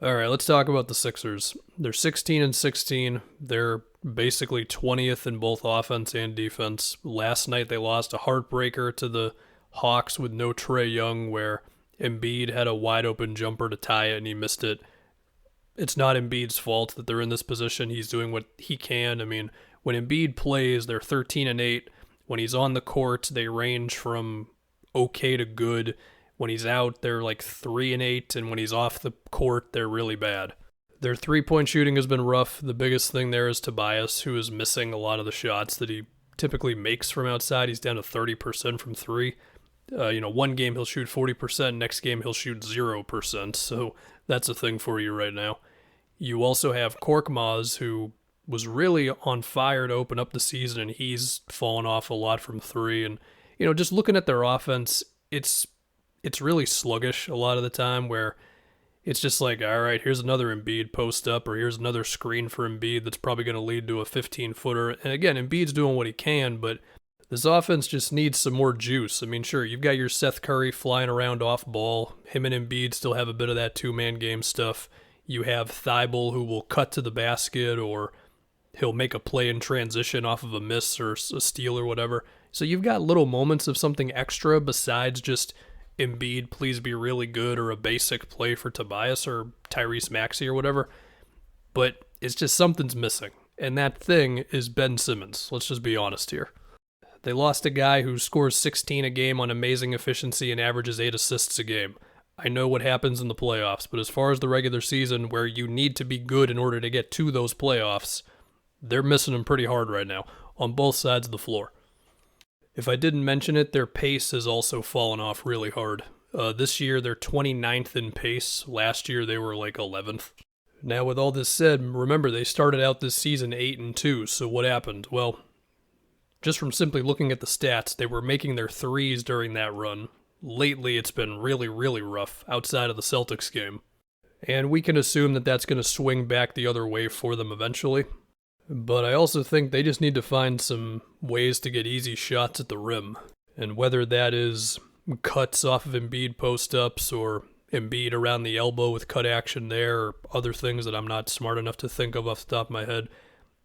All right, let's talk about the Sixers. They're 16 and 16. They're basically 20th in both offense and defense. Last night they lost a heartbreaker to the Hawks with no Trae Young, where Embiid had a wide open jumper to tie it and he missed it. It's not Embiid's fault that they're in this position. He's doing what he can. I mean, when Embiid plays, they're 13 and 8. When he's on the court, they range from okay to good. When he's out, they're like 3 and 8, and when he's off the court, they're really bad. Their three-point shooting has been rough. The biggest thing there is Tobias, who is missing a lot of the shots that he typically makes from outside. He's down to 30% from three. One game he'll shoot 40%, next game he'll shoot 0%. So that's a thing for you right now. You also have Korkmaz, who was really on fire to open up the season, and he's fallen off a lot from three. And just looking at their offense, it's really sluggish a lot of the time, where it's just like, all right, here's another Embiid post up, or here's another screen for Embiid that's probably going to lead to a 15-footer. And again, Embiid's doing what he can, but this offense just needs some more juice. I mean, sure, you've got your Seth Curry flying around off ball. Him and Embiid still have a bit of that two-man game stuff. You have Thibault, who will cut to the basket, or he'll make a play in transition off of a miss or a steal or whatever. So you've got little moments of something extra besides just Embiid, please be really good, or a basic play for Tobias or Tyrese Maxey or whatever. But it's just something's missing. And that thing is Ben Simmons. Let's just be honest here. They lost a guy who scores 16 a game on amazing efficiency and averages 8 assists a game. I know what happens in the playoffs, but as far as the regular season, where you need to be good in order to get to those playoffs, they're missing him pretty hard right now on both sides of the floor. If I didn't mention it, their pace has also fallen off really hard. This year, they're 29th in pace. Last year, they were like 11th. Now, with all this said, remember, they started out this season 8 and 2, so what happened? Well, just from simply looking at the stats, they were making their threes during that run. Lately, it's been really, really rough outside of the Celtics game. And we can assume that that's going to swing back the other way for them eventually. But I also think they just need to find some ways to get easy shots at the rim. And whether that is cuts off of Embiid post-ups, or Embiid around the elbow with cut action there, or other things that I'm not smart enough to think of off the top of my head.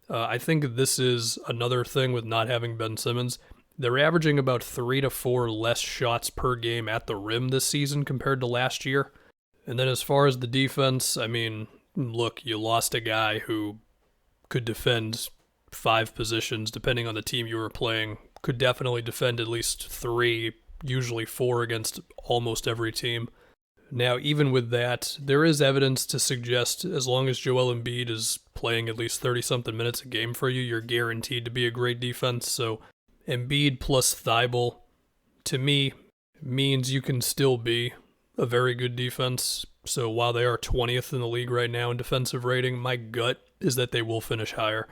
I think this is another thing with not having Ben Simmons. They're averaging about 3 to 4 less shots per game at the rim this season compared to last year. And then as far as the defense, I mean, look, you lost a guy who could defend 5 positions, depending on the team you were playing. Could definitely defend at least 3, usually 4 against almost every team. Now, even with that, there is evidence to suggest as long as Joel Embiid is playing at least 30-something minutes a game for you, you're guaranteed to be a great defense. So Embiid plus Thibault, to me, means you can still be a very good defense. So while they are 20th in the league right now in defensive rating, my gut is that they will finish higher.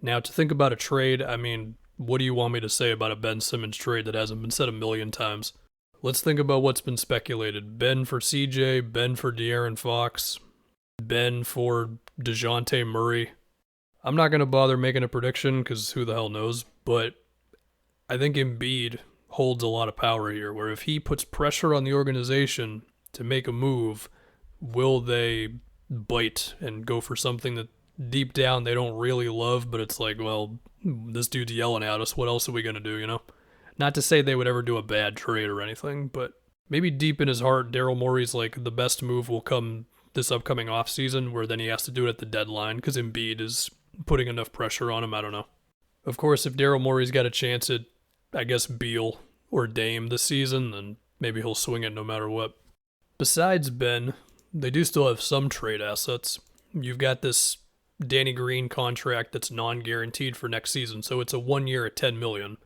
Now, to think about a trade, I mean, what do you want me to say about a Ben Simmons trade that hasn't been said a million times? Let's think about what's been speculated. Ben for CJ, Ben for De'Aaron Fox, Ben for DeJounte Murray. I'm not going to bother making a prediction because who the hell knows, but I think Embiid holds a lot of power here, where if he puts pressure on the organization to make a move, will they bite and go for something that deep down they don't really love, but it's like, well, this dude's yelling at us, what else are we going to do, Not to say they would ever do a bad trade or anything, but maybe deep in his heart, Daryl Morey's like, the best move will come this upcoming offseason, where then he has to do it at the deadline because Embiid is putting enough pressure on him. I don't know. Of course, if Daryl Morey's got a chance at, I guess, Beal or Dame this season, then maybe he'll swing it no matter what. Besides Ben, they do still have some trade assets. You've got this Danny Green contract that's non-guaranteed for next season, so it's a 1 year at $10 million.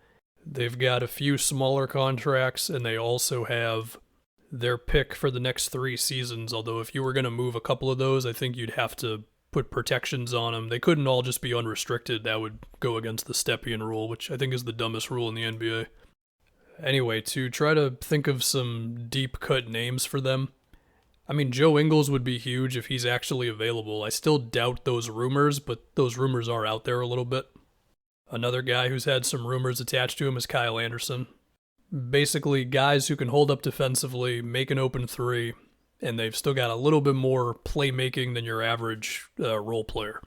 They've got a few smaller contracts, and they also have their pick for the next 3 seasons, although if you were going to move a couple of those, I think you'd have to put protections on them. They couldn't all just be unrestricted. That would go against the Stepien rule, which I think is the dumbest rule in the NBA. Anyway, to try to think of some deep-cut names for them, I mean, Joe Ingles would be huge if he's actually available. I still doubt those rumors, but those rumors are out there a little bit. Another guy who's had some rumors attached to him is Kyle Anderson. Basically, guys who can hold up defensively, make an open three, and they've still got a little bit more playmaking than your average role player.